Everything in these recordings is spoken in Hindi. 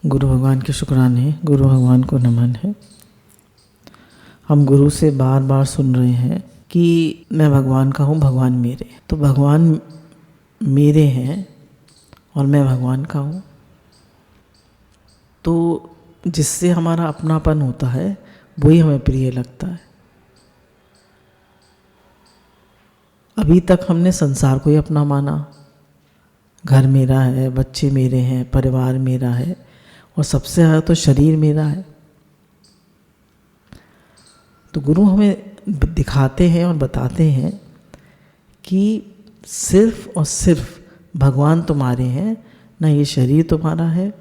गुरु भगवान के शुक्राने, गुरु भगवान को नमन है। हम गुरु से बार बार सुन रहे हैं कि मैं भगवान का हूँ, भगवान मेरे। तो भगवान मेरे हैं और मैं भगवान का हूँ। तो जिससे हमारा अपनापन होता है वही हमें प्रिय लगता है। अभी तक हमने संसार को ही अपना माना, घर मेरा है, बच्चे मेरे हैं, परिवार मेरा है और सबसे ज़्यादा तो शरीर मेरा है। तो गुरु हमें दिखाते हैं और बताते हैं कि सिर्फ और सिर्फ भगवान तुम्हारे हैं, ना ये शरीर तुम्हारा है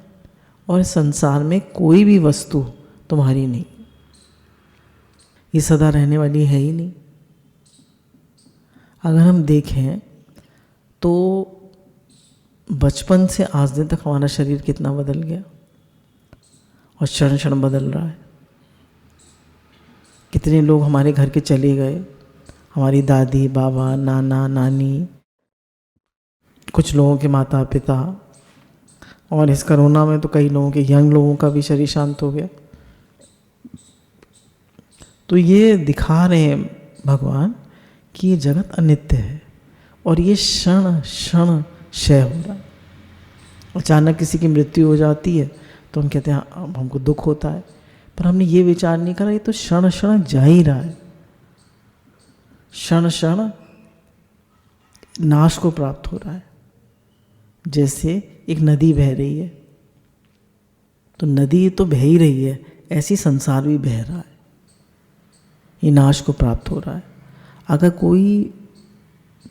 और संसार में कोई भी वस्तु तुम्हारी नहीं। ये सदा रहने वाली है ही नहीं। अगर हम देखें तो बचपन से आज दिन तक हमारा शरीर कितना बदल गया और क्षण क्षण बदल रहा है। कितने लोग हमारे घर के चले गए, हमारी दादी, बाबा, नाना, नानी, कुछ लोगों के माता पिता, और इस कोरोना में तो कई लोगों के, यंग लोगों का भी शरीर शांत हो गया। तो ये दिखा रहे हैं भगवान कि ये जगत अनित्य है और ये क्षण क्षण क्षय हो रहा है। अचानक किसी की मृत्यु हो जाती है तो हम कहते हैं अब हमको दुख होता है, पर हमने ये विचार नहीं करा ये तो क्षण क्षण जा ही रहा है, क्षण क्षण नाश को प्राप्त हो रहा है। जैसे एक नदी बह रही है तो नदी तो बह ही रही है, ऐसी संसार भी बह रहा है, ये नाश को प्राप्त हो रहा है। अगर कोई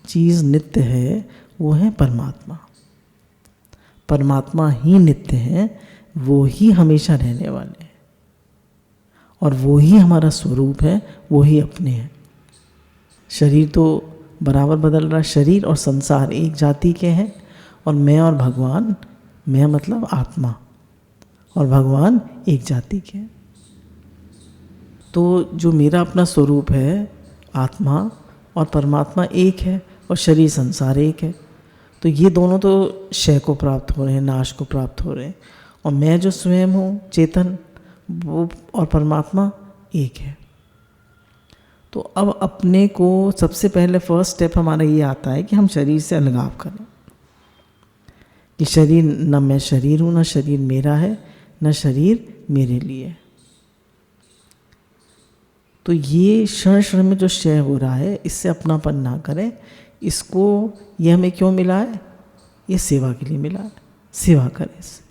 चीज़ नित्य है वो है परमात्मा। परमात्मा ही नित्य है, वो ही हमेशा रहने वाले हैं और वो ही हमारा स्वरूप है, वो ही अपने हैं। शरीर तो बराबर बदल रहा है, शरीर और संसार एक जाति के हैं और मैं और भगवान, मैं मतलब आत्मा और भगवान एक जाति के हैं। तो जो मेरा अपना स्वरूप है आत्मा और परमात्मा एक है और शरीर संसार एक है। तो ये दोनों तो क्षय को प्राप्त हो रहे हैं, नाश को प्राप्त हो रहे हैं, और मैं जो स्वयं हूँ चेतन, वो और परमात्मा एक है। तो अब अपने को सबसे पहले फर्स्ट स्टेप हमारा ये आता है कि हम शरीर से अलगाव करें कि शरीर, न मैं शरीर हूँ, न शरीर मेरा है, न शरीर मेरे लिए। तो ये क्षण क्षण में जो क्षय हो रहा है इससे अपनापन ना करें। इसको, ये हमें क्यों मिला है? ये सेवा के लिए मिला है, सेवा करें इससे।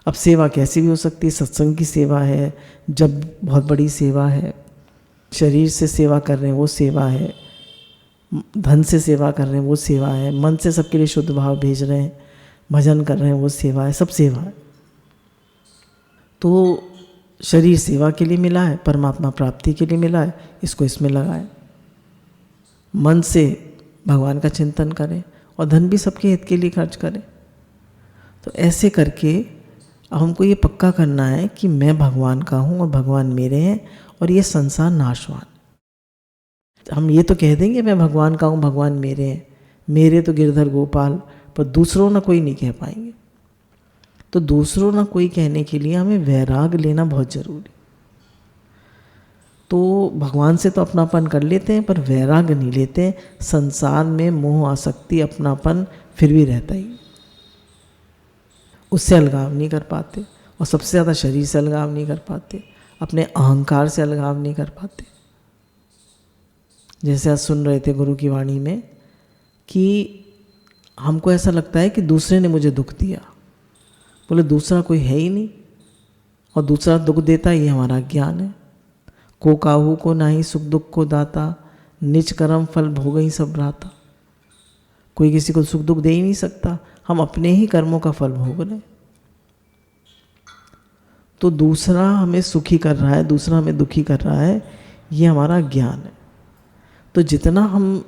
अब सेवा कैसी भी हो सकती है, सत्संग की सेवा है, जब बहुत बड़ी सेवा है, शरीर से सेवा कर रहे हैं वो सेवा है, धन से सेवा कर रहे हैं वो सेवा है, मन से सबके लिए शुद्ध भाव भेज रहे हैं, भजन कर रहे हैं वो सेवा है, सब सेवा है। तो शरीर सेवा के लिए मिला है, परमात्मा प्राप्ति के लिए मिला है, इसको इसमें लगाएं। मन से भगवान का चिंतन करें और धन भी सबके हित के लिए खर्च करें। तो ऐसे करके हमको ये पक्का करना है कि मैं भगवान का हूँ और भगवान मेरे हैं और ये संसार नाशवान। हम ये तो कह देंगे मैं भगवान का हूँ, भगवान मेरे हैं, मेरे तो गिरधर गोपाल, पर दूसरों ना कोई नहीं कह पाएंगे। तो दूसरों ना कोई कहने के लिए हमें वैराग लेना बहुत ज़रूरी। तो भगवान से तो अपनापन कर लेते हैं पर वैराग नहीं लेते। संसार में मोह, आसक्ति, अपनापन फिर भी रहता ही, उससे अलगाव नहीं कर पाते और सबसे ज़्यादा शरीर से अलगाव नहीं कर पाते, अपने अहंकार से अलगाव नहीं कर पाते। जैसे आज सुन रहे थे गुरु की वाणी में कि हमको ऐसा लगता है कि दूसरे ने मुझे दुख दिया। बोले दूसरा कोई है ही नहीं और दूसरा दुख देता ये हमारा ज्ञान है। को काहू को नाही सुख दुख को दाता, निज कर्म फल भोग ही सब राता। कोई किसी को सुख दुख दे ही नहीं सकता, हम अपने ही कर्मों का फल भोग रहे। तो दूसरा हमें सुखी कर रहा है, दूसरा हमें दुखी कर रहा है, ये हमारा ज्ञान है। तो जितना हम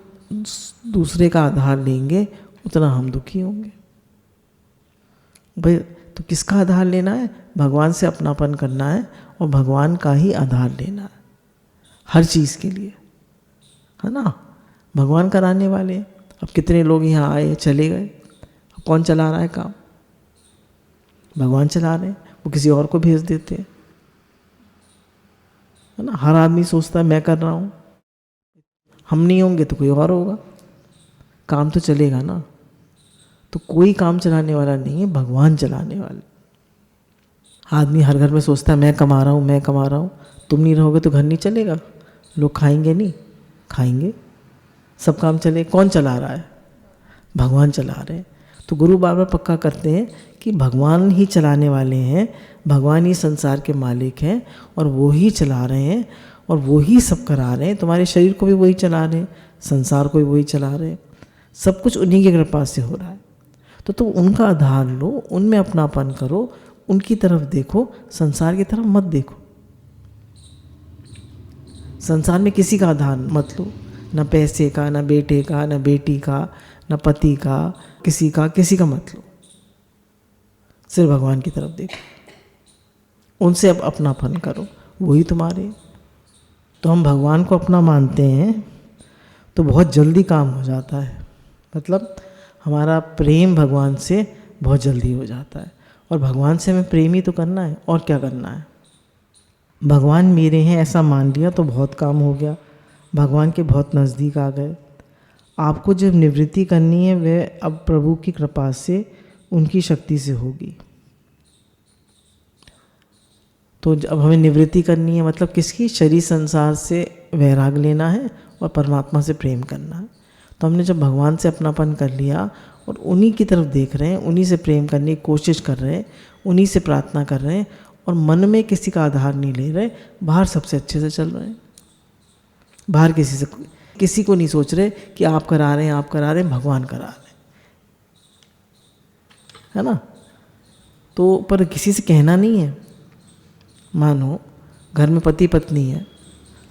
दूसरे का आधार लेंगे उतना हम दुखी होंगे। भाई तो किसका आधार लेना है? भगवान से अपनापन करना है और भगवान का ही आधार लेना है हर चीज़ के लिए, है ना। भगवान कराने वाले। अब कितने लोग यहाँ आए चले गए, अब कौन चला रहा है काम? भगवान चला रहे हैं, वो किसी और को भेज देते हैं, है ना। हर आदमी सोचता है मैं कर रहा हूँ, हम नहीं होंगे तो कोई और होगा, काम तो चलेगा ना। तो कोई काम चलाने वाला नहीं है, भगवान चलाने वाले। आदमी हर घर में सोचता है मैं कमा रहा हूँ, मैं कमा रहा हूँ। तुम नहीं रहोगे तो घर नहीं चलेगा, लोग खाएंगे नहीं, खाएंगे, सब काम चले। कौन चला रहा है? भगवान चला रहे हैं। तो गुरु बार बार पक्का करते हैं कि भगवान ही चलाने वाले हैं, भगवान ही संसार के मालिक हैं, और वो ही चला रहे हैं, और वो ही सब करा रहे हैं। तुम्हारे शरीर को भी वही चला रहे हैं, संसार को भी वही चला रहे हैं, सब कुछ उन्हीं की कृपा से हो रहा है। तो तुम उनका आधार लो, उनमें अपनापन करो, उनकी तरफ देखो, संसार की तरफ मत देखो। संसार में किसी का आधार मत लो, ना पैसे का, ना बेटे का, ना बेटी का, ना पति का, किसी का मत लो। सिर्फ भगवान की तरफ देखो, उनसे अब अपनापन करो, वही तुम्हारे। तो हम भगवान को अपना मानते हैं तो बहुत जल्दी काम हो जाता है, मतलब हमारा प्रेम भगवान से बहुत जल्दी हो जाता है। और भगवान से हमें प्रेम ही तो करना है, और क्या करना है। भगवान मेरे हैं ऐसा मान लिया तो बहुत काम हो गया, भगवान के बहुत नज़दीक आ गए। आपको जब निवृत्ति करनी है वह अब प्रभु की कृपा से, उनकी शक्ति से होगी। तो अब हमें निवृत्ति करनी है, मतलब किसकी? शरीर संसार से वैराग लेना है और परमात्मा से प्रेम करना है। तो हमने जब भगवान से अपनापन कर लिया और उन्हीं की तरफ देख रहे हैं, उन्हीं से प्रेम करने की कोशिश कर रहे हैं, उन्हीं से प्रार्थना कर रहे हैं, और मन में किसी का आधार नहीं ले रहे, बाहर सबसे अच्छे से चल रहे हैं, बाहर किसी को नहीं सोच रहे कि आप करा रहे हैं, आप करा रहे हैं, भगवान करा रहे हैं, है ना। तो पर किसी से कहना नहीं है। मानो घर में पति पत्नी है,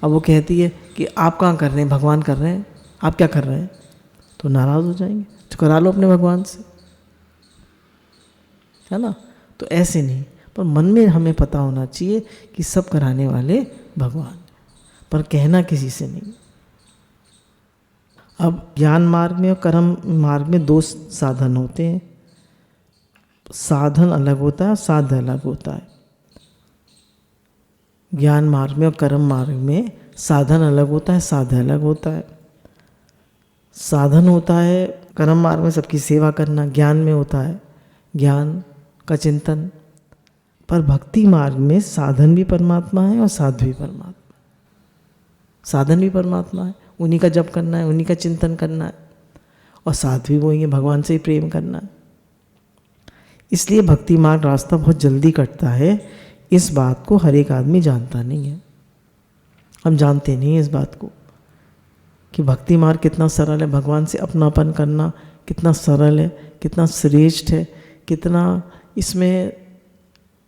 अब वो कहती है कि आप कहाँ कर रहे हैं, भगवान कर रहे हैं, आप क्या कर रहे हैं, तो नाराज़ हो जाएंगे। तो करा लो अपने भगवान से, है ना। तो ऐसे नहीं, पर मन में हमें पता होना चाहिए कि सब कराने वाले भगवान, पर कहना किसी से नहीं। अब ज्ञान मार्ग में और कर्म मार्ग में दो साधन होते हैं, साधन अलग होता है, साध्य अलग होता है। ज्ञान मार्ग में और कर्म मार्ग में साधन अलग होता है, साध्य अलग होता है। साधन होता है कर्म मार्ग में सबकी सेवा करना, ज्ञान में होता है ज्ञान का चिंतन। पर भक्ति मार्ग में साधन भी परमात्मा है और साध्य भी परमात्मा। साधन भी परमात्मा है, उन्हीं का जप करना है, उन्हीं का चिंतन करना है, और साध्य भी वही है, भगवान से ही प्रेम करना है। इसलिए भक्ति मार्ग रास्ता बहुत जल्दी कटता है। इस बात को हर एक आदमी जानता नहीं है, हम जानते नहीं हैं इस बात को कि भक्ति मार्ग कितना सरल है, भगवान से अपनापन करना कितना सरल है, कितना श्रेष्ठ है, कितना इसमें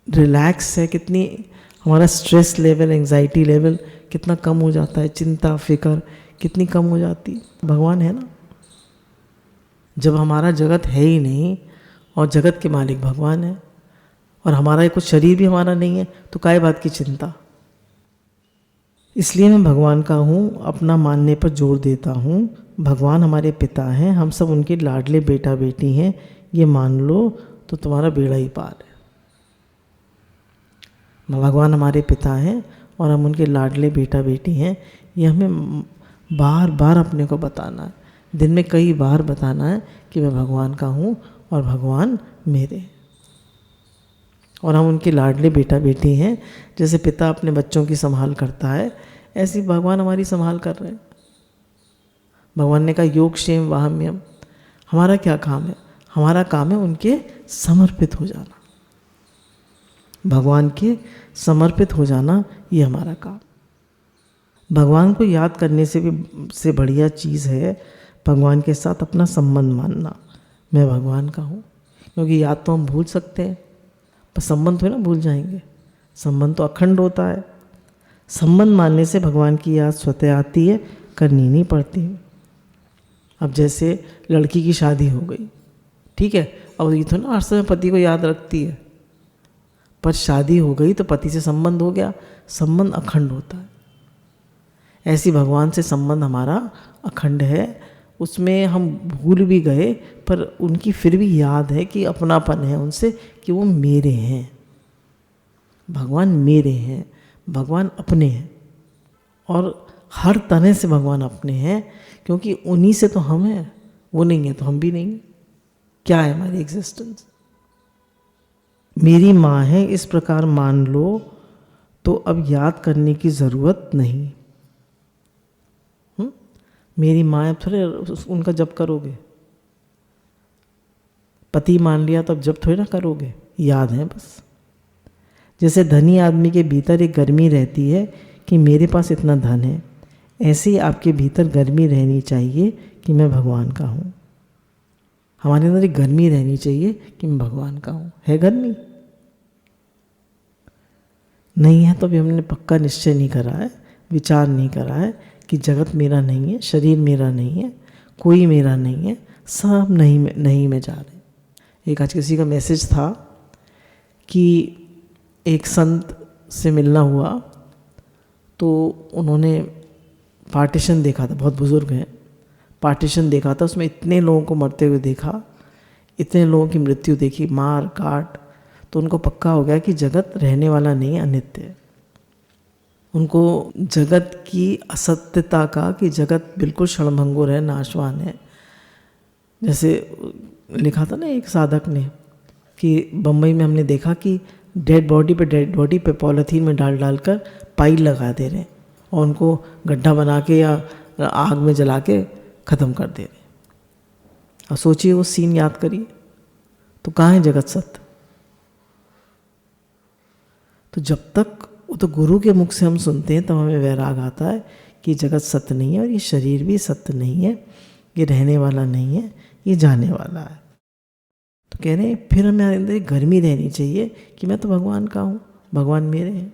रिलैक्स है, कितनी हमारा स्ट्रेस लेवल, एंजाइटी लेवल कितना कम हो जाता है, चिंता फिक्र कितनी कम हो जाती है। भगवान है ना। जब हमारा जगत है ही नहीं और जगत के मालिक भगवान है, और हमारा कुछ शरीर भी हमारा नहीं है, तो काय बात की चिंता। इसलिए मैं भगवान का हूँ अपना मानने पर जोर देता हूँ। भगवान हमारे पिता हैं, हम सब उनके लाडले बेटा बेटी हैं, ये मान लो तो तुम्हारा बेड़ा ही पार है। भगवान हमारे पिता हैं और हम उनके लाडले बेटा बेटी हैं, ये हमें बार बार अपने को बताना है, दिन में कई बार बताना है कि मैं भगवान का हूँ और भगवान मेरे, और हम उनके लाडले बेटा बेटी हैं। जैसे पिता अपने बच्चों की संभाल करता है, ऐसी भगवान हमारी संभाल कर रहे हैं। भगवान ने कहा योग क्षेम वाहम्यम। हमारा क्या काम है? हमारा काम है उनके समर्पित हो जाना, भगवान के समर्पित हो जाना, ये हमारा काम। भगवान को याद करने से बढ़िया चीज़ है भगवान के साथ अपना संबंध मानना। मैं भगवान का हूँ, क्योंकि याद तो हम भूल सकते हैं पर संबंध थोड़ी ना भूल जाएंगे, संबंध तो अखंड होता है। संबंध मानने से भगवान की याद स्वतः आती है, करनी नहीं पड़ती। अब जैसे लड़की की शादी हो गई, ठीक है, अब ये तो ना हर समय पति को याद रखती है, पर शादी हो गई तो पति से संबंध हो गया, संबंध अखंड होता है। ऐसी भगवान से संबंध हमारा अखंड है, उसमें हम भूल भी गए पर उनकी फिर भी याद है कि अपनापन है उनसे, कि वो मेरे हैं। भगवान मेरे हैं, भगवान अपने हैं, और हर तरह से भगवान अपने हैं, क्योंकि उन्हीं से तो हम हैं। वो नहीं है तो हम भी नहीं। क्या है हमारी एग्जिस्टेंस? मेरी माँ है इस प्रकार मान लो, तो अब याद करने की ज़रूरत नहीं। मेरी माँ है, थोड़े उनका जप करोगे? पति मान लिया तो अब जप थोड़ी ना करोगे, याद है बस। जैसे धनी आदमी के भीतर एक गर्मी रहती है कि मेरे पास इतना धन है, ऐसे ही आपके भीतर गर्मी रहनी चाहिए कि मैं भगवान का हूँ। हमारे अंदर एक गर्मी रहनी चाहिए कि मैं भगवान का हूँ। है गर्मी? नहीं है तो अभी हमने पक्का निश्चय नहीं करा है, विचार नहीं करा है कि जगत मेरा नहीं है, शरीर मेरा नहीं है, कोई मेरा नहीं है, सब नहीं में जा रहे। एक आज किसी का मैसेज था कि एक संत से मिलना हुआ, तो उन्होंने पार्टीशन देखा था, बहुत बुजुर्ग हैं, पार्टीशन देखा था, उसमें इतने लोगों को मरते हुए देखा, इतने लोगों की मृत्यु देखी, मार काट, तो उनको पक्का हो गया कि जगत रहने वाला नहीं है, अनित्य है। उनको जगत की असत्यता का, कि जगत बिल्कुल क्षणभंगुर है, नाशवान है। जैसे लिखा था ना एक साधक ने कि बम्बई में हमने देखा कि डेड बॉडी पे पॉलीथीन में डाल कर पाइल लगा दे रहे हैं, और उनको गड्ढा बना के या आग में जला के ख़त्म कर दे रहे हैं। और सोचिए वो सीन याद करिए, तो कहाँ है जगत सत्य? तो जब तक वो तो गुरु के मुख से हम सुनते हैं तब हमें वैराग आता है कि जगत सत्य नहीं है, और ये शरीर भी सत्य नहीं है, ये रहने वाला नहीं है, ये जाने वाला है। तो कह रहे हैं फिर हमें अंदर एक गर्मी रहनी चाहिए कि मैं तो भगवान का हूँ, भगवान मेरे हैं।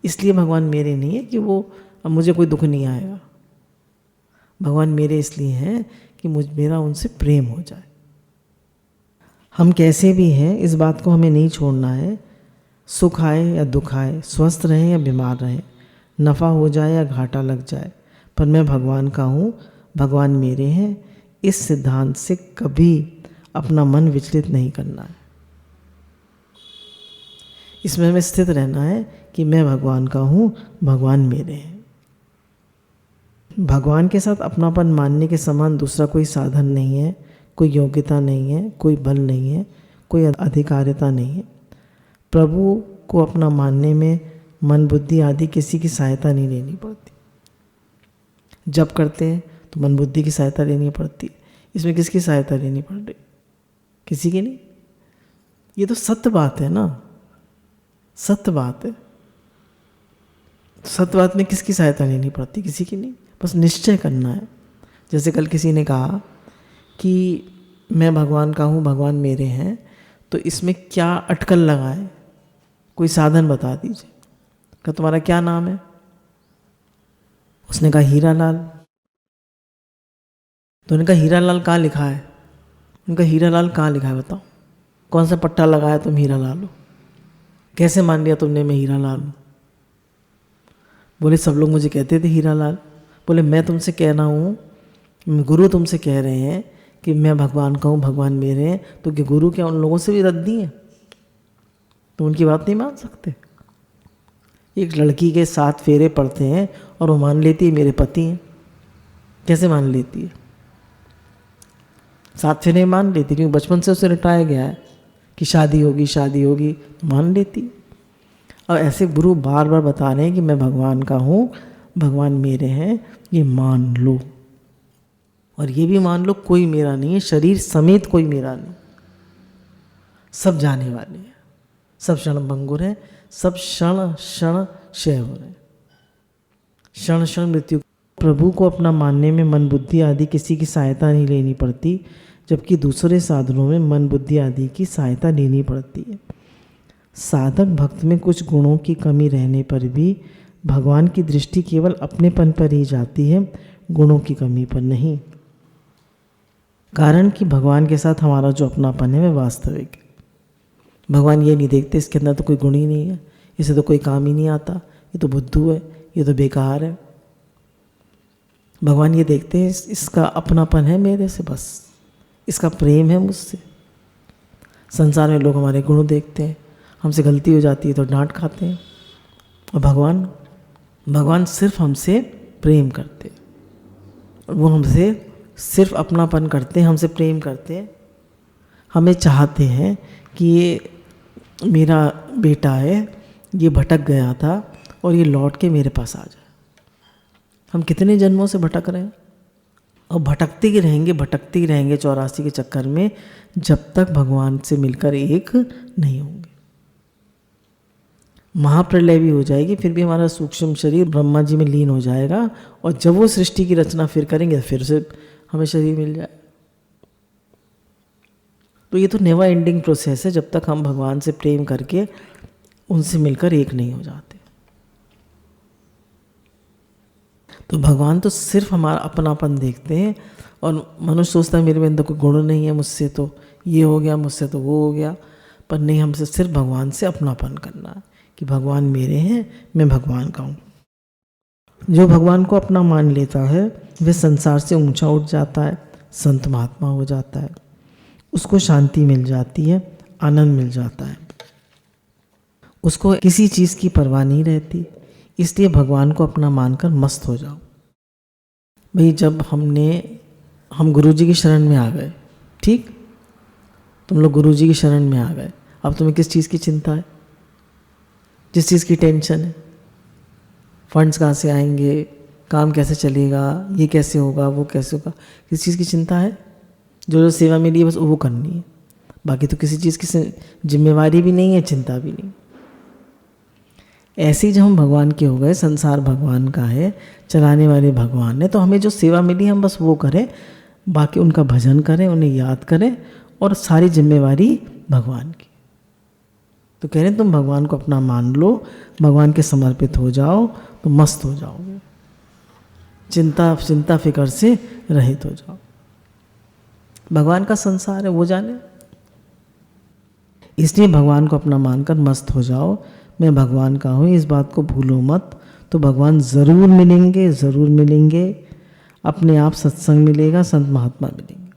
इसलिए भगवान मेरे नहीं है कि वो अब मुझे कोई दुख नहीं आएगा। भगवान मेरे इसलिए हैं कि मेरा उनसे प्रेम हो जाए। हम कैसे भी हैं इस बात को हमें नहीं छोड़ना है। सुख आए या दुख आए, स्वस्थ रहें या बीमार रहें, नफ़ा हो जाए या घाटा लग जाए, पर मैं भगवान का हूँ, भगवान मेरे हैं, इस सिद्धांत से कभी अपना मन विचलित नहीं करना है। इसमें हमें स्थित रहना है कि मैं भगवान का हूँ, भगवान मेरे हैं। भगवान के साथ अपनापन मानने के समान दूसरा कोई साधन नहीं है, कोई योग्यता नहीं है, कोई बल नहीं है, कोई अधिकारिता नहीं है। प्रभु को अपना मानने में मन बुद्धि आदि किसी की सहायता नहीं लेनी पड़ती। जब करते हैं तो मन बुद्धि की सहायता लेनी पड़ती है, इसमें किसकी सहायता लेनी पड़ रही? किसी की नहीं। ये तो सत्य बात है ना, सत्य बात है। सत्य बात में किसकी सहायता लेनी पड़ती? किसी की नहीं, बस निश्चय करना है। जैसे कल किसी ने कहा कि मैं भगवान का हूँ, भगवान मेरे हैं, तो इसमें क्या अटकल लगा है? कोई साधन बता दीजिए। क्या तुम्हारा क्या नाम है? उसने कहा हीरा लाल। तो उन्होंने कहा हीरा लाल कहाँ लिखा है? उनका हीरा लाल कहाँ लिखा है बताओ? कौन सा पट्टा लगाया तुम हीरा लाल हो? कैसे मान लिया तुमने मैं हीरा लाल हूँ? बोले सब लोग मुझे कहते थे हीरा लाल। बोले मैं तुमसे कह रहा हूँ, गुरु तुमसे कह रहे हैं कि मैं भगवान का हूँ, भगवान मेरे हैं, तो कि गुरु क्या उन लोगों से भी रद्दी है? तो उनकी बात नहीं मान सकते? एक लड़की के 7 फेरे पड़ते हैं और वो मान लेती है मेरे पति हैं। कैसे मान लेती है? 7 फेरे मान लेती, क्योंकि बचपन से उसे रटाया गया है कि शादी होगी शादी होगी, तो मान लेती। और ऐसे गुरु बार बार बता रहे हैं कि मैं भगवान का हूँ, भगवान मेरे हैं, ये मान लो। और ये भी मान लो कोई मेरा नहीं है, शरीर समेत कोई मेरा नहीं, सब जाने वाले हैं, सब क्षणभंगुर हैं, सब क्षण क्षण क्षय हो रहे हैं, क्षण क्षण मृत्यु। प्रभु को अपना मानने में मन बुद्धि आदि किसी की सहायता नहीं लेनी पड़ती, जबकि दूसरे साधनों में मन बुद्धि आदि की सहायता लेनी पड़ती है। साधक भक्त में कुछ गुणों की कमी रहने पर भी भगवान की दृष्टि केवल अपनेपन पर ही जाती है, गुणों की कमी पर नहीं। कारण कि भगवान के साथ हमारा जो अपनापन है वह वास्तविक है। भगवान ये नहीं देखते इसके अंदर तो कोई गुण ही नहीं है, इसे तो कोई काम ही नहीं आता, ये तो बुद्धू है, ये तो बेकार है। भगवान ये देखते हैं इसका अपनापन है मेरे से, बस इसका प्रेम है मुझसे, संसार में लोग हमारे गुण देखते हैं, हमसे गलती हो जाती है तो डांट खाते हैं। और भगवान सिर्फ हमसे प्रेम करते हैं, और वो हमसे सिर्फ अपनापन करते हैं, हमसे प्रेम करते हैं। हमें चाहते हैं कि ये मेरा बेटा है, ये भटक गया था और ये लौट के मेरे पास आ जाए। हम कितने जन्मों से भटक रहे हैं और भटकते ही रहेंगे 84 के चक्कर में, जब तक भगवान से मिलकर एक नहीं होंगे। महाप्रलय भी हो जाएगी, फिर भी हमारा सूक्ष्म शरीर ब्रह्मा जी में लीन हो जाएगा, और जब वो सृष्टि की रचना फिर करेंगे फिर से हमें शरीर मिल जाए। तो ये तो नेवर एंडिंग प्रोसेस है, जब तक हम भगवान से प्रेम करके उनसे मिलकर एक नहीं हो जाते। तो भगवान तो सिर्फ हमारा अपनापन देखते हैं, और मनुष्य सोचता है मेरे में अंदर कोई गुण नहीं है, मुझसे तो ये हो गया, मुझसे तो वो हो गया। पर नहीं, हमसे सिर्फ भगवान से अपनापन करना है कि भगवान मेरे हैं, मैं भगवान का हूँ। जो भगवान को अपना मान लेता है वह संसार से ऊंचा उठ जाता है, संत महात्मा हो जाता है, उसको शांति मिल जाती है, आनंद मिल जाता है, उसको किसी चीज़ की परवाह नहीं रहती। इसलिए भगवान को अपना मानकर मस्त हो जाओ। भाई जब हम गुरु जी की शरण में आ गए, ठीक, तुम लोग गुरु जी की शरण में आ गए, अब तुम्हें किस चीज़ की चिंता है, जिस चीज़ की टेंशन है, फंड्स कहाँ से आएंगे, काम कैसे चलेगा, ये कैसे होगा, वो कैसे होगा, किस चीज़ की चिंता है? जो सेवा मिली है बस वो करनी है, बाकी तो किसी चीज़ की जिम्मेवारी भी नहीं है, चिंता भी नहीं। ऐसे ही जब हम भगवान के हो गए, संसार भगवान का है, चलाने वाले भगवान है, तो हमें जो सेवा मिली हम बस वो करें, बाकी उनका भजन करें, उन्हें याद करें, और सारी जिम्मेवारी भगवान की। तो कह रहे हैं तुम भगवान को अपना मान लो, भगवान के समर्पित हो जाओ तो मस्त हो जाओगे, चिंता फिक्र से रहित हो जाओ। भगवान का संसार है, वो जाने। इसलिए भगवान को अपना मानकर मस्त हो जाओ, मैं भगवान का हूँ, इस बात को भूलो मत। तो भगवान ज़रूर मिलेंगे, अपने आप सत्संग मिलेगा, संत महात्मा मिलेंगे।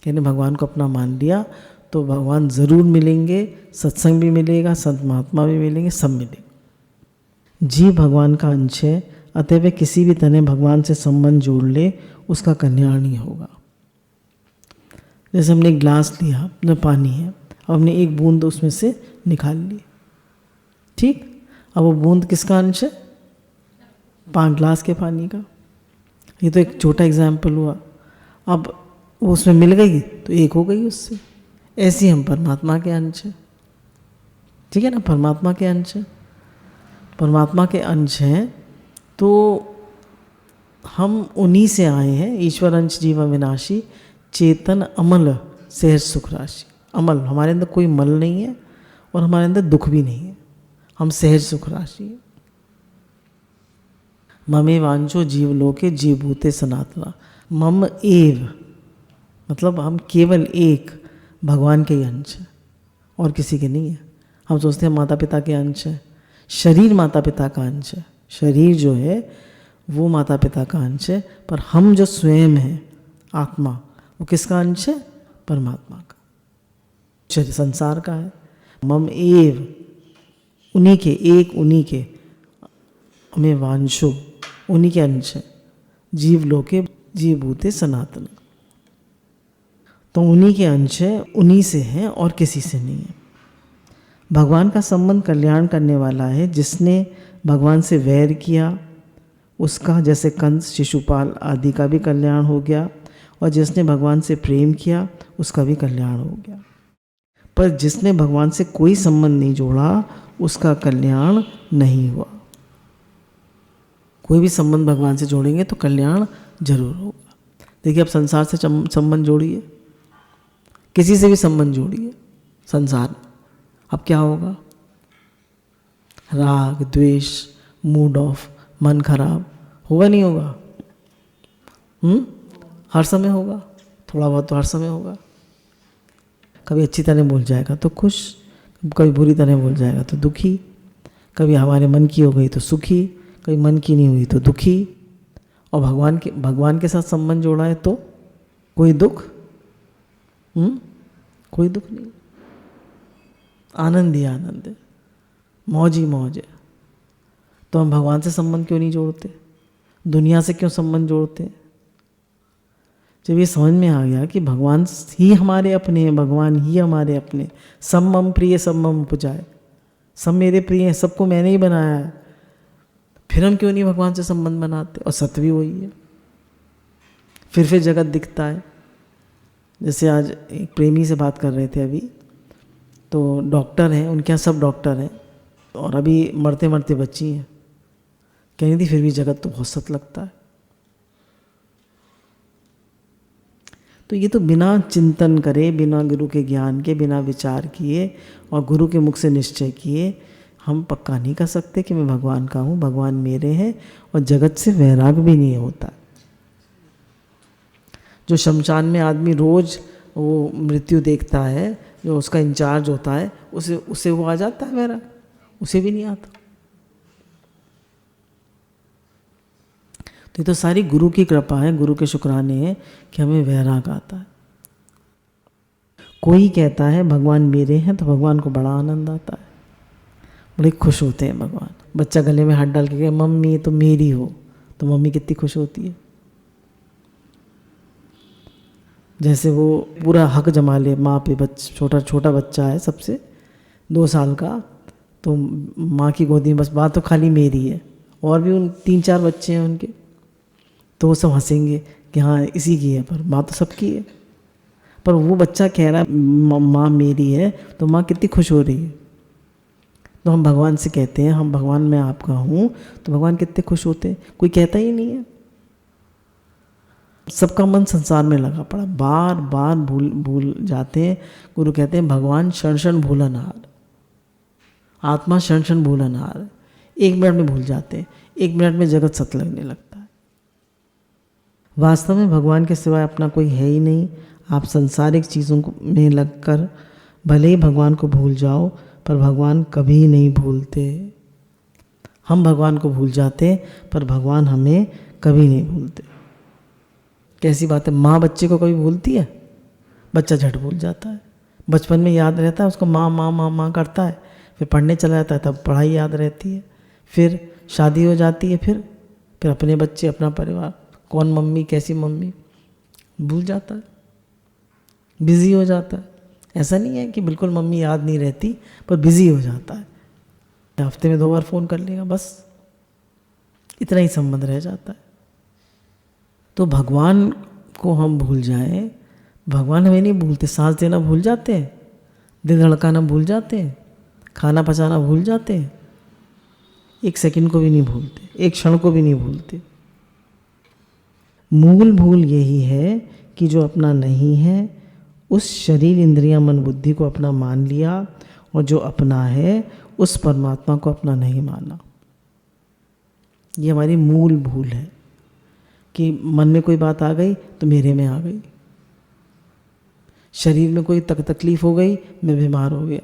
कहने भगवान को अपना मान लिया तो भगवान ज़रूर मिलेंगे, सत्संग भी मिलेगा, संत महात्मा भी मिलेंगे, सब मिलेंगे। जीव भगवान का अंश है, अतः वे किसी भी तरह भगवान से संबंध जोड़ ले, उसका कल्याण ही होगा। जैसे हमने एक ग्लास लिया, अपना पानी है, अब हमने एक बूंद उसमें से निकाल ली, ठीक, अब वो बूंद किसका अंश है? 5 ग्लास के पानी का। ये तो एक छोटा एग्जाम्पल हुआ। अब वो उसमें मिल गई तो एक हो गई उससे। ऐसे ही हम परमात्मा के अंश हैं, ठीक है ना, परमात्मा के अंश हैं, परमात्मा के अंश हैं, तो हम उन्हीं से आए हैं। ईश्वर अंश जीव अविनाशी, चेतन अमल सहज सुख राशि। अमल, हमारे अंदर कोई मल नहीं है और हमारे अंदर दुख भी नहीं है, हम सहज सुख राशि है। ममे वांचो जीव लोके जीव भूते सनातना। मम एव मतलब हम केवल एक भगवान के ही अंश हैं और किसी के नहीं है। हम सोचते हैं माता पिता के अंश है, शरीर माता पिता का अंश है, शरीर जो है वो माता पिता का अंश है, पर हम जो स्वयं हैं आत्मा, वो किसका अंश है? परमात्मा का, संसार का है। मम एव, उन्हीं के, एक उन्हीं के, हमें वांशो, उन्हीं के अंश है, जीव लोके जीव भूते सनातन, तो उन्हीं के अंश है, उन्हीं से है और किसी से नहीं है। भगवान का संबंध कल्याण करने वाला है। जिसने भगवान से वैर किया उसका, जैसे कंस, शिशुपाल आदि का भी कल्याण हो गया, और जिसने भगवान से प्रेम किया उसका भी कल्याण हो गया। पर जिसने भगवान से कोई संबंध नहीं जोड़ा उसका कल्याण नहीं हुआ। कोई भी संबंध भगवान से जोड़ेंगे तो कल्याण जरूर होगा। देखिए, अब संसार से संबंध जोड़िए, किसी से भी संबंध जोड़िए संसार में, अब क्या होगा? राग, द्वेष, मूड ऑफ, मन खराब होगा, नहीं होगा? हर समय होगा, थोड़ा बहुत तो हर समय होगा। कभी अच्छी तरह बोल जाएगा तो खुश, कभी बुरी तरह बोल जाएगा तो दुखी, कभी हमारे मन की हो गई तो सुखी, कभी मन की नहीं हुई तो दुखी। और भगवान के साथ संबंध जोड़ा है तो कोई दुख, कोई दुख नहीं, आनंद ही आनंद है, मौज ही मौज है। तो हम भगवान से संबंध क्यों नहीं जोड़ते, दुनिया से क्यों संबंध जोड़ते हैं? जब ये समझ में आ गया कि भगवान ही हमारे अपने हैं, भगवान ही हमारे अपने, सब मम प्रिय सब मम उपजाए, सब मेरे प्रिय हैं, सबको मैंने ही बनाया है, फिर हम क्यों नहीं भगवान से संबंध बनाते? और सत्य भी वही है। फिर जगत दिखता है। जैसे आज एक प्रेमी से बात कर रहे थे अभी, तो डॉक्टर हैं, उनके यहाँ सब डॉक्टर हैं, और अभी मरते मरते बच्ची हैं, कह रही थी फिर भी जगत तो बहुत सत्य लगता है। तो ये तो बिना चिंतन करे, बिना गुरु के ज्ञान के, बिना विचार किए और गुरु के मुख से निश्चय किए हम पक्का नहीं कर सकते कि मैं भगवान का हूँ, भगवान मेरे हैं, और जगत से वैराग भी नहीं होता। जो शमशान में आदमी रोज वो मृत्यु देखता है, जो उसका इंचार्ज होता है, उसे वो आ जाता है वैराग? उसे भी नहीं आता। तो ये तो सारी गुरु की कृपा है, गुरु के शुक्राने हैं कि हमें वैराग आता है। कोई कहता है भगवान मेरे हैं, तो भगवान को बड़ा आनंद आता है, बड़े खुश होते हैं भगवान। बच्चा गले में हाथ डाल के कहे मम्मी ये तो मेरी हो, तो मम्मी कितनी खुश होती है। जैसे वो पूरा हक जमा ले माँ पे, छोटा बच्चा है सबसे 2 साल का, तो माँ की गोदी में बस बात तो खाली मेरी है, और भी उन 3-4 बच्चे हैं उनके, तो वो सब हंसेंगे कि हाँ इसी की है, पर माँ तो सबकी है। पर वो बच्चा कह रहा है माँ मेरी है, तो माँ कितनी खुश हो रही है। तो हम भगवान से कहते हैं हम भगवान मैं आपका हूँ, तो भगवान कितने खुश होते हैं। कोई कहता ही नहीं है। सबका मन संसार में लगा पड़ा, बार बार भूल जाते हैं। गुरु कहते हैं भगवान क्षण क्षण भूलनहार, आत्मा क्षण क्षण भूलनहार। 1 मिनट में भूल जाते हैं, 1 मिनट में जगत सत्य लगने लगता है। वास्तव में भगवान के सिवाय अपना कोई है ही नहीं। आप संसारिक चीज़ों में लगकर भले ही भगवान को भूल जाओ, पर भगवान कभी नहीं भूलते। हम भगवान को भूल जाते, पर भगवान हमें कभी नहीं भूलते। कैसी बात है, माँ बच्चे को कभी भूलती है? बच्चा झट भूल जाता है। बचपन में याद रहता है उसको, माँ माँ माँ माँ करता है, फिर पढ़ने चला जाता है, तब पढ़ाई याद रहती है। फिर शादी हो जाती है, फिर अपने बच्चे, अपना परिवार, कौन मम्मी कैसी मम्मी, भूल जाता है, बिजी हो जाता है। ऐसा नहीं है कि बिल्कुल मम्मी याद नहीं रहती, पर बिजी हो जाता है। हफ्ते में 2 बार फ़ोन कर लेगा, बस इतना ही संबंध रह जाता है। तो भगवान को हम भूल जाएं, भगवान हमें नहीं भूलते। सांस देना भूल जाते हैं, दिल धड़काना भूल जाते हैं, खाना पचाना भूल जाते हैं, 1 सेकंड को भी नहीं भूलते, 1 क्षण को भी नहीं भूलते। मूल भूल यही है कि जो अपना नहीं है उस शरीर इंद्रियां मन बुद्धि को अपना मान लिया, और जो अपना है उस परमात्मा को अपना नहीं माना। ये हमारी मूल भूल है कि मन में कोई बात आ गई तो मेरे में आ गई, शरीर में कोई तकलीफ हो गई मैं बीमार हो गया,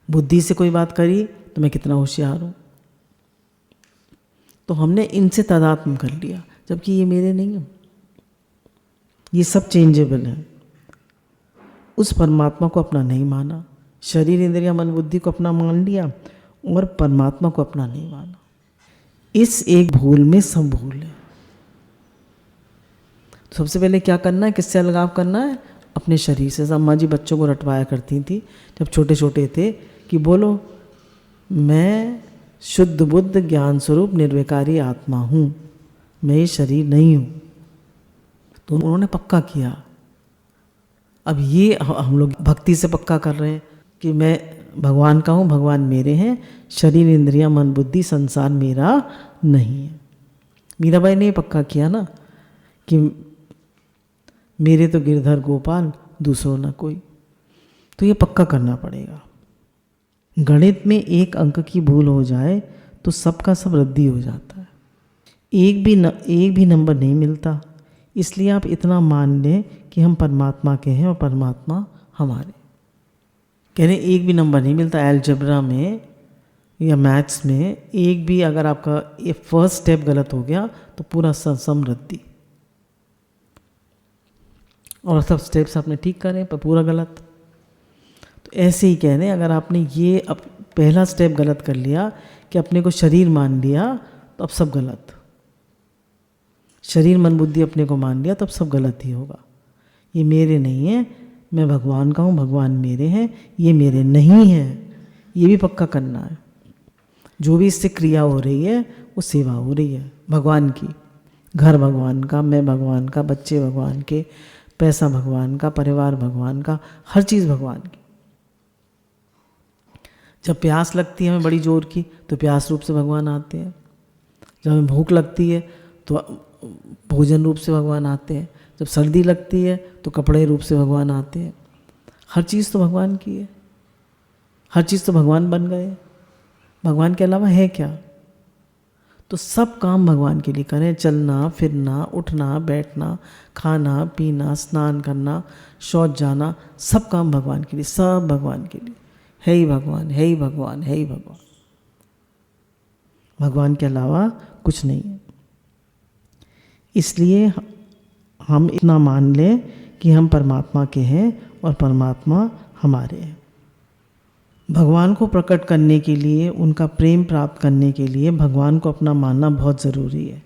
बुद्धि से कोई बात करी तो मैं कितना होशियार हूँ। तो हमने इनसे तादात्म्य कर लिया, जबकि ये मेरे नहीं हैं, ये सब चेंजेबल है। उस परमात्मा को अपना नहीं माना, शरीर इंद्रिया मन बुद्धि को अपना मान लिया और परमात्मा को अपना नहीं माना। इस एक भूल में सब भूल है। तो सबसे पहले क्या करना है, किससे अलगाव करना है? अपने शरीर से। अम्मा जी बच्चों को रटवाया करती थी जब छोटे छोटे थे कि बोलो मैं शुद्ध बुद्ध ज्ञान स्वरूप निर्विकारी आत्मा हूँ, मैं ये शरीर नहीं हूँ। तो उन्होंने पक्का किया। अब ये हम लोग भक्ति से पक्का कर रहे हैं कि मैं भगवान का हूँ, भगवान मेरे हैं, शरीर इंद्रियां मन बुद्धि संसार मेरा नहीं है। मीराबाई ने पक्का किया ना कि मेरे तो गिरधर गोपाल दूसरो न कोई। तो ये पक्का करना पड़ेगा। गणित में 1 अंक की भूल हो जाए तो सबका सब रद्दी हो जाता है, एक भी नंबर नहीं मिलता। इसलिए आप इतना मान लें कि हम परमात्मा के हैं और परमात्मा हमारे। कह रहे एक भी नंबर नहीं मिलता अलजेब्रा में या मैथ्स में, एक भी अगर आपका ये फर्स्ट स्टेप गलत हो गया तो पूरा सम रद्दी। और सब स्टेप्स आपने ठीक करे पर पूरा गलत। तो ऐसे ही कह रहे हैं, अगर आपने ये पहला स्टेप गलत कर लिया कि अपने को शरीर मान लिया तो अब सब गलत। शरीर मन बुद्धि अपने को मान लिया तो अब सब गलत ही होगा। ये मेरे नहीं है, मैं भगवान का हूँ, भगवान मेरे हैं, ये मेरे नहीं है, ये भी पक्का करना है। जो भी इससे क्रिया हो रही है वो सेवा हो रही है भगवान की। घर भगवान का, मैं भगवान का, बच्चे भगवान के, पैसा भगवान का, परिवार भगवान का, हर चीज़ भगवान की। जब प्यास लगती है हमें बड़ी जोर की तो प्यास रूप से भगवान आते हैं। जब हमें भूख लगती है तो भोजन रूप से भगवान आते हैं। जब सर्दी लगती है तो कपड़े रूप से भगवान आते हैं। हर चीज़ तो भगवान की है, हर चीज़ तो भगवान बन गए। भगवान के अलावा है क्या? तो सब काम भगवान के लिए करें। चलना फिरना, उठना बैठना, खाना पीना, स्नान करना, शौच जाना, सब काम भगवान के लिए, सब भगवान के लिए। है ही भगवान, है ही भगवान, है ही भगवान। भगवान के अलावा कुछ नहीं है। इसलिए हम इतना मान लें कि हम परमात्मा के हैं और परमात्मा हमारे हैं। भगवान को प्रकट करने के लिए, उनका प्रेम प्राप्त करने के लिए भगवान को अपना मानना बहुत ज़रूरी है।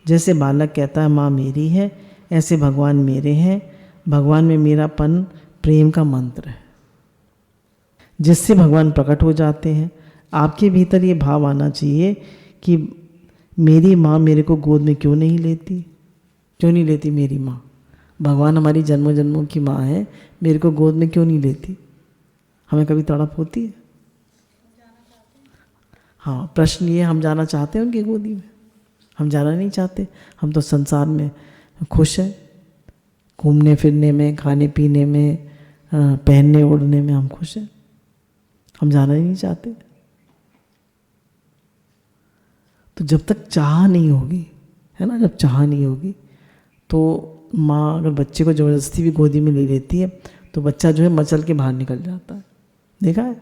जैसे बालक कहता है माँ मेरी है, ऐसे भगवान मेरे हैं। भगवान में मेरापन प्रेम का मंत्र है, जिससे भगवान प्रकट हो जाते हैं। आपके भीतर ये भाव आना चाहिए कि मेरी माँ मेरे को गोद में क्यों नहीं लेती, क्यों नहीं लेती मेरी माँ। भगवान हमारी जन्मों जन्मों की माँ है, मेरे को गोद में क्यों नहीं लेती। हमें कभी तड़प होती है? हाँ, प्रश्न ये, हम जाना चाहते हैं उनकी गोदी में? हम जाना नहीं चाहते। हम तो संसार में खुश हैं, घूमने फिरने में, खाने पीने में, पहनने ओढ़ने में हम खुश हैं। हम जाना ही नहीं चाहते। तो जब तक चाह नहीं होगी, है ना, जब चाह नहीं होगी तो माँ अगर बच्चे को ज़बरदस्ती भी गोदी में ले लेती है तो बच्चा जो है मचल के बाहर निकल जाता है। देखा है?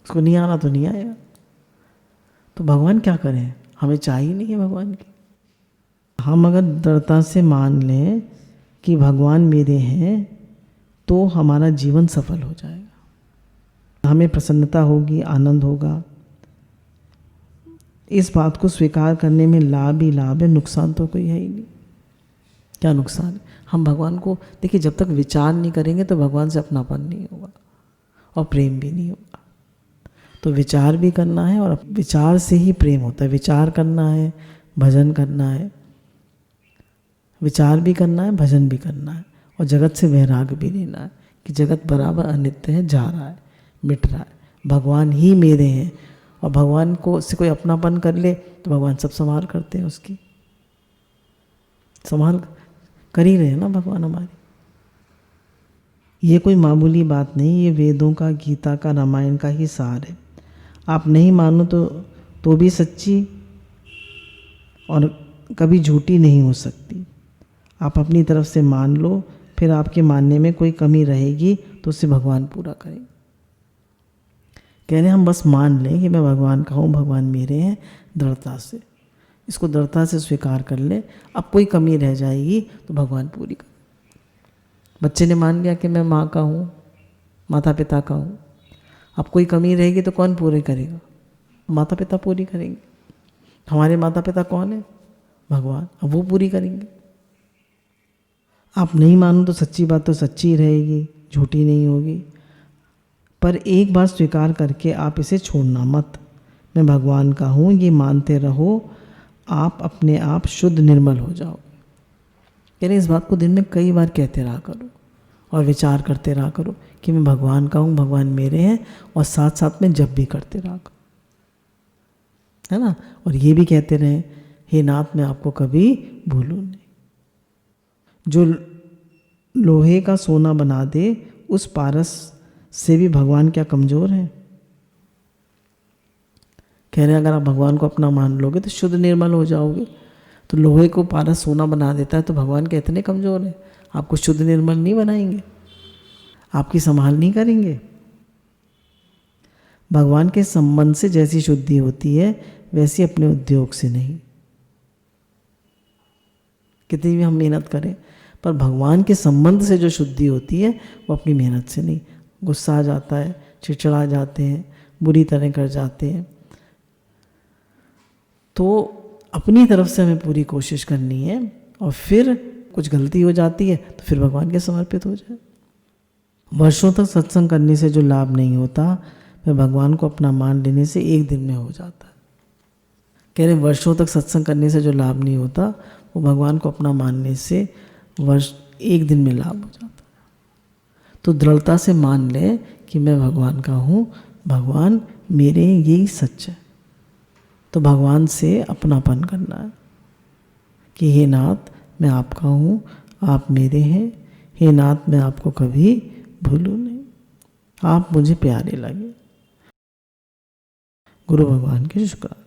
उसको नहीं आना तो नहीं आएगा। तो भगवान क्या करें, हमें चाहिए नहीं है भगवान की। हम अगर दृढ़ता से मान लें कि भगवान मेरे हैं तो हमारा जीवन सफल हो जाएगा। हमें प्रसन्नता होगी, आनंद होगा। इस बात को स्वीकार करने में लाभ ही लाभ है, नुकसान तो कोई है ही नहीं। क्या नुकसान है? हम भगवान को देखिए, जब तक विचार नहीं करेंगे तो भगवान से अपनापन नहीं होगा और प्रेम भी नहीं होगा। तो विचार भी करना है और विचार से ही प्रेम होता है। विचार करना है, भजन करना है, विचार भी करना है, भजन भी करना है, और जगत से वैराग्य भी लेना है कि जगत बराबर अनित्य है, जा रहा है, मिट रहा है। भगवान ही मेरे हैं, और भगवान को से कोई अपनापन कर ले तो भगवान सब संभाल करते हैं, उसकी संभाल कर ही रहे हैं ना भगवान हमारी। ये कोई मामूली बात नहीं, ये वेदों का, गीता का, रामायण का ही सार है। आप नहीं मानो तो भी सच्ची और कभी झूठी नहीं हो सकती। आप अपनी तरफ से मान लो, फिर आपके मानने में कोई कमी रहेगी तो उसे भगवान पूरा करेंगे। कह रहे हम बस मान लें कि मैं भगवान का हूँ, भगवान मेरे हैं, दृढ़ता से इसको दृढ़ता से स्वीकार कर ले। अब कोई कमी रह जाएगी तो भगवान पूरी कर। बच्चे ने मान लिया कि मैं माँ का हूँ, माता पिता का हूँ। अब कोई कमी रहेगी तो कौन पूरी करेगा? माता पिता पूरी करेंगे। हमारे माता पिता कौन है? भगवान। अब वो पूरी करेंगे। आप नहीं मानो तो सच्ची बात तो सच्ची रहेगी, झूठी नहीं होगी। पर एक बार स्वीकार करके आप इसे छोड़ना मत। मैं भगवान का हूँ, ये मानते रहो, आप अपने आप शुद्ध निर्मल हो जाओ। यानी इस बात को दिन में कई बार कहते रहा करो और विचार करते रहा करो कि मैं भगवान का हूँ, भगवान मेरे हैं, और साथ साथ में जप भी करते रहा करो, है ना। और ये भी कहते रहे, हे नाथ मैं आपको कभी भूलूं नहीं। जो लोहे का सोना बना दे उस पारस से भी भगवान क्या कमज़ोर है? कह रहे हैं अगर आप भगवान को अपना मान लोगे तो शुद्ध निर्मल हो जाओगे। तो लोहे को पारस सोना बना देता है तो भगवान के इतने कमज़ोर हैं, आपको शुद्ध निर्मल नहीं बनाएंगे, आपकी संभाल नहीं करेंगे। भगवान के संबंध से जैसी शुद्धि होती है वैसी अपने उद्योग से नहीं। कितनी भी हम मेहनत करें, पर भगवान के संबंध से जो शुद्धि होती है वो अपनी मेहनत से नहीं। गुस्सा आ जाता है, चिड़चिड़ा जाते हैं, बुरी तरह कर जाते हैं, तो अपनी तरफ से हमें पूरी कोशिश करनी है, और फिर कुछ गलती हो जाती है तो फिर भगवान के समर्पित हो जाए। वर्षों तक सत्संग करने से जो लाभ नहीं होता वह भगवान को अपना मान लेने से एक दिन में हो जाता है। कह रहे वर्षों तक सत्संग करने से जो लाभ नहीं होता वो भगवान को अपना मानने से एक दिन में लाभ हो जाता है। तो दृढ़ता से मान ले कि मैं भगवान का हूँ, भगवान मेरे, यही सच है। तो भगवान से अपनापन करना है कि हे नाथ मैं आपका हूँ, आप मेरे हैं, हे नाथ मैं आपको कभी भूलूँ नहीं, आप मुझे प्यारे लगे। गुरु भगवान की शुक्राना।